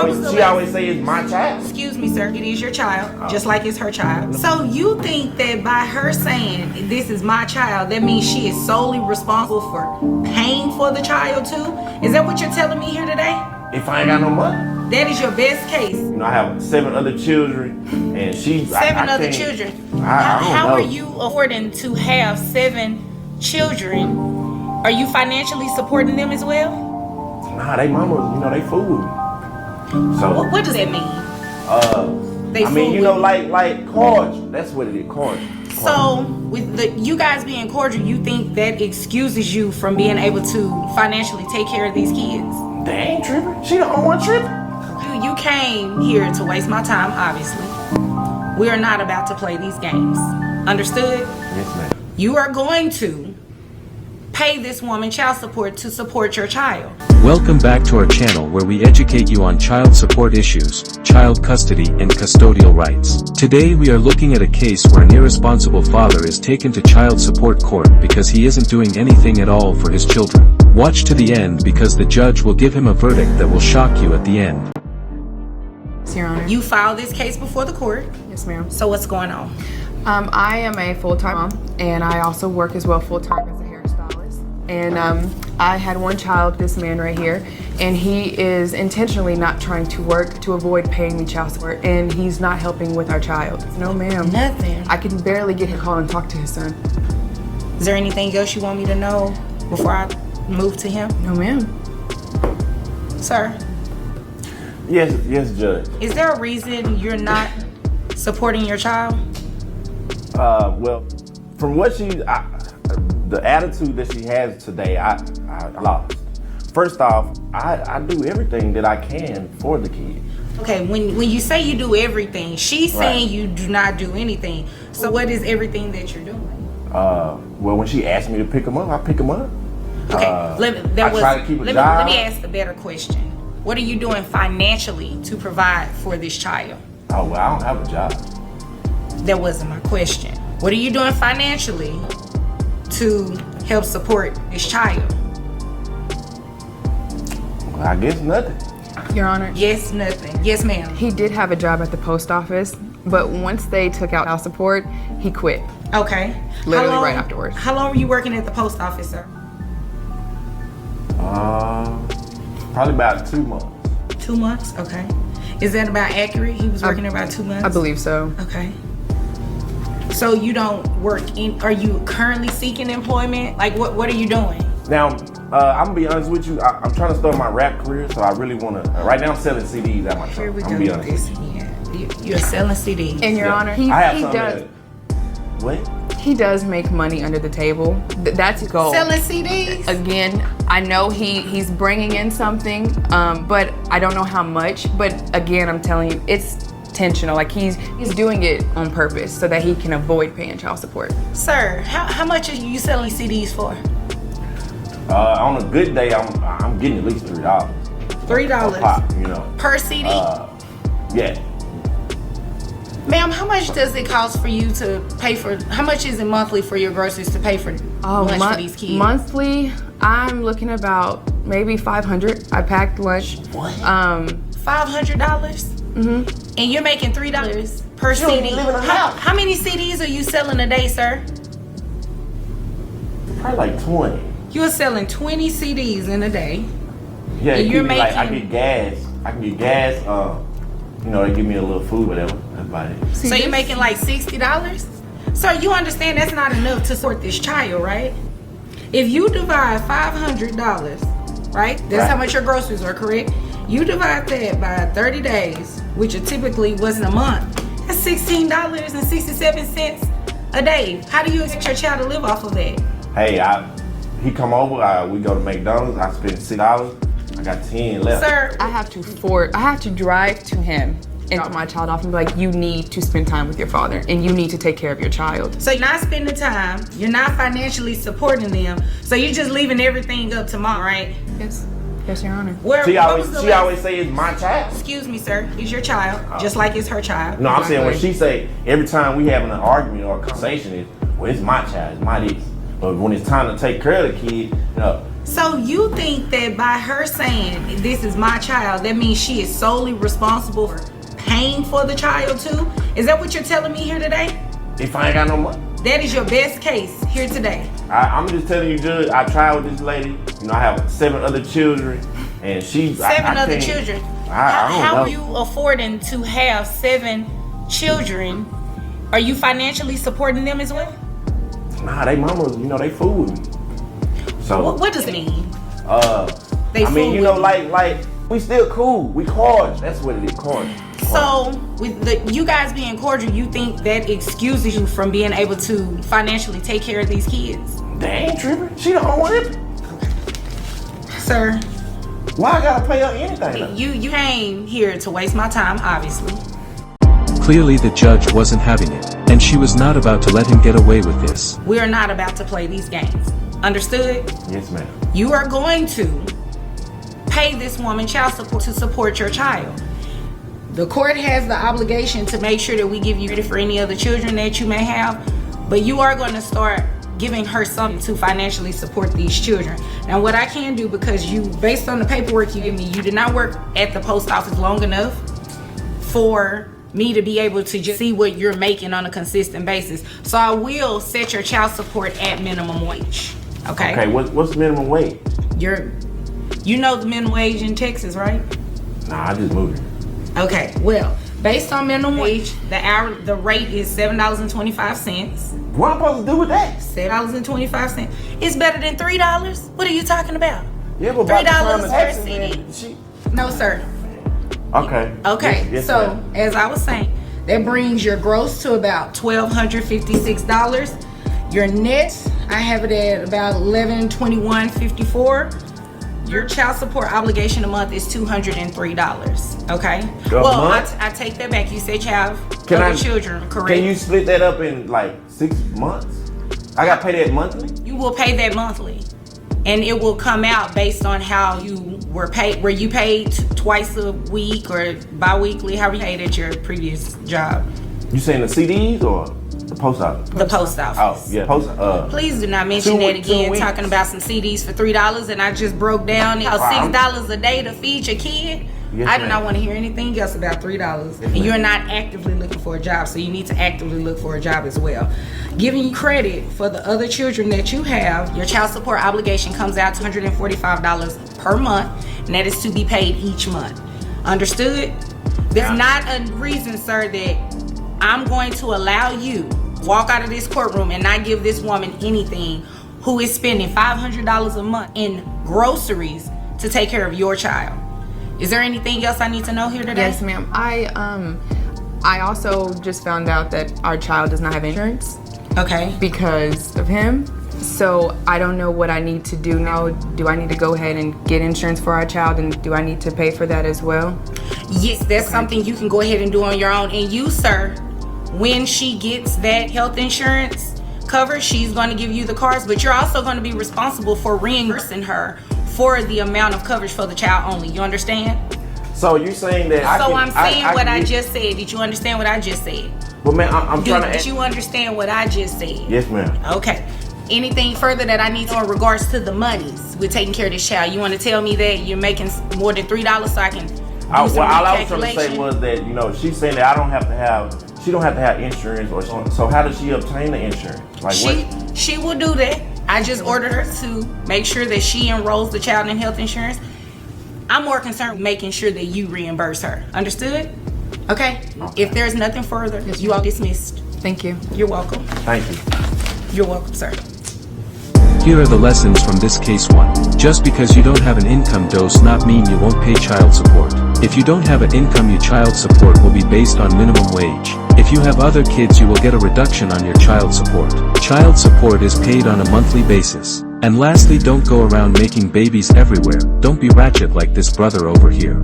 She always say it's my child. Excuse me, sir. It is your child, just like it's her child. So you think that by her saying this is my child, that means she is solely responsible for paying for the child too? Is that what you're telling me here today? If I ain't got no money. That is your best case. You know, I have 7 other children, and she... Seven other children. How are you affording to have 7 children? Are you financially supporting them as well? Nah, they mamas, you know, they fool with me. So What does that mean? I mean, you know, like cordial. That's what it is, cordial. So with you guys being cordial, you think that excuses you from being able to financially take care of these kids? They ain't tripping. She the only one tripping. You came here to waste my time, obviously. We are not about to play these games. Understood? Yes, ma'am. You are going to pay this woman child support to support your child. Welcome back to our channel where we educate you on child support issues, child custody, and custodial rights. Today we are looking at a case where an irresponsible father is taken to child support court because he isn't doing anything at all for his children. Watch to the end because the judge will give him a verdict that will shock you at the end. Yes, Your Honor. You filed this case before the court. Yes, ma'am. So what's going on? I am a full-time mom, and I also work as well full-time as a hairstylist. And I had one child, this man right here, and he is intentionally not trying to work to avoid paying me child support, and he's not helping with our child. No, ma'am. Nothing. I can barely get him to call and talk to his son. Is there anything else you want me to know before I move to him? No, ma'am. Sir? Yes, Judge. Is there a reason you're not supporting your child? Well, from what the attitude that she has today, I lost. First off, I do everything that I can for the kids. Okay, when you say you do everything, she's saying you do not do anything. So what is everything that you're doing? Well, when she asked me to pick them up, I pick them up. Okay, try to keep a job. Let me ask a better question. What are you doing financially to provide for this child? Oh, well, I don't have a job. That wasn't my question. What are you doing financially to help support this child? Well, I guess nothing. Your Honor. Yes, nothing. Yes, ma'am. He did have a job at the post office, but once they took out child support, he quit. Okay. Literally right afterwards. How long were you working at the post office, sir? Probably about 2 months. 2 months? Okay. Is that about accurate? He was working about 2 months? I believe so. Okay. So you don't work are you currently seeking employment? Like what are you doing? Now, I'm gonna be honest with you. I'm trying to start my rap career, so I really wanna, right now I'm selling CDs at my shop. Here we I'm go gonna be with honest. this. Yeah. You're selling CDs. And Your Honor, he does. What? He does make money under the table. That's his goal. Selling CDs? Again, I know he's bringing in something, but I don't know how much. But again, I'm telling you, it's intentional. Like he's doing it on purpose so that he can avoid paying child support. Sir, how much are you selling CDs for? On a good day, I'm getting at least $3. $3 a pop, you know. Per CD? Yeah. Ma'am, how much does it cost for you to pay for, how much is it monthly for your groceries to pay for lunch for these kids? Monthly, I'm looking about maybe $500. I packed lunch. What? $500? Mm-hmm. And you're making $3 per CD. How many CDs are you selling a day, sir? Probably like 20. You're selling 20 CDs in a day. Yeah, and you're making, like I get gas. I can get gas. You know, they give me a little food, whatever. That's about it. So you're making like $60? Sir, you understand that's not enough to support this child, right? If you divide $500, right? That's how much your groceries are, correct? You divide that by 30 days, which typically wasn't a month. That's $16.67 a day. How do you expect your child to live off of that? Hey, he come over, we go to McDonald's, I spend $6. I got 10 left. Sir, I have to drive to him and drop my child off and be like, you need to spend time with your father and you need to take care of your child. So you're not spending time, you're not financially supporting them, so you're just leaving everything up to mom, right? Yes. Yes, Your Honor. She always say it's my child. Excuse me, sir. It's your child, just like it's her child. No, I'm saying when she say, every time we having an argument or a conversation is, well, it's my child, it's my this. But when it's time to take care of the kid, you know, So you think that by her saying this is my child, that means she is solely responsible for paying for the child too? Is that what you're telling me here today? If I ain't got no money. That is your best case here today. I'm just telling you, Judge, I tried with this lady. You know, I have 7 other children, and she's Seven other can't- children. I don't How know. are you affording to have 7 children? Are you financially supporting them as well? Nah, they mamas, you know, they fool with me. So What does it mean? I They mean, fool you know, with like we still cool. We cordial. That's what it is, cordial. So, with you guys being cordial, you think that excuses you from being able to financially take care of these kids? They ain't tripping. She the only one. Sir, Why I gotta pay her anything? you came here to waste my time, obviously. Clearly the judge wasn't having it, and she was not about to let him get away with this. We are not about to play these games. Understood? Yes, ma'am. You are going to pay this woman child support to support your child. The court has the obligation to make sure that we give you credit for any other children that you may have, but you are going to start giving her something to financially support these children. Now, what I can do, because you, based on the paperwork you give me, you did not work at the post office long enough for me to be able to just see what you're making on a consistent basis. So I will set your child support at minimum wage. Okay? Okay, what's minimum wage? You know the minimum wage in Texas, right? Nah, I just moved here. Okay, well, based on minimum wage, the rate is $7.25. What am I supposed to do with that? $7.25. It's better than $3. What are you talking about? Yeah, but by the time $3 the per taxes CD. in, she. No, sir. Okay. Okay, Yes, so ma'am. as I was saying, that brings your gross to about $1,256. Your net, I have it at about $1,121.54. Your child support obligation a month is $203. Okay. Well, month? I take that back. You said you have Can other I- children, correct? Can you split that up in like 6 months? I gotta pay that monthly? You will pay that monthly, and it will come out based on how you were paid. Were you paid twice a week or bi-weekly? How were you paid at your previous job? You saying the CDs or the post office? The post office. Oh, yeah, Please do not mention 2 that again. weeks. Talking about some CDs for $3, and I just broke down $6 a day to feed your kid. Yes, I do ma'am. not want to hear anything else about $3. And ma'am. you're not actively looking for a job, so you need to actively look for a job as well. Giving you credit for the other children that you have, your child support obligation comes out to $145 per month, and that is to be paid each month. Understood? There's not a reason, sir, that I'm going to allow you walk out of this courtroom and not give this woman anything who is spending $500 a month in groceries to take care of your child. Is there anything else I need to know here today? Yes, ma'am. I also just found out that our child does not have insurance Okay. because of him. So I don't know what I need to do now. Do I need to go ahead and get insurance for our child, and do I need to pay for that as well? Yes, that's something you can go ahead and do on your own. And you, sir, when she gets that health insurance cover, she's going to give you the cards, but you're also going to be responsible for reimbursing her for the amount of coverage for the child only. You understand? So you're saying that I'm saying what I can get- just said. Did you understand what I just said? But man, I'm trying to. Did you understand what I just said? Yes, ma'am. Okay. Anything further that I need to know in regards to the monies with taking care of this child? You want to tell me that you're making more than $3 so I can do some All I was trying to say recalculation? was that, you know, she's saying that I don't have to have, she don't have to have insurance or something. So how does she obtain the insurance? Like She will do that. I just ordered her to make sure that she enrolls the child in health insurance. I'm more concerned with making sure that you reimburse her. Understood? Okay? If there's nothing further, you are dismissed. Thank you. You're welcome. Thank you. You're welcome, sir. Here are the lessons from this case 1. Just because you don't have an income does not mean you won't pay child support. If you don't have an income, your child support will be based on minimum wage. If you have other kids, you will get a reduction on your child support. Child support is paid on a monthly basis. And lastly, don't go around making babies everywhere. Don't be ratchet like this brother over here.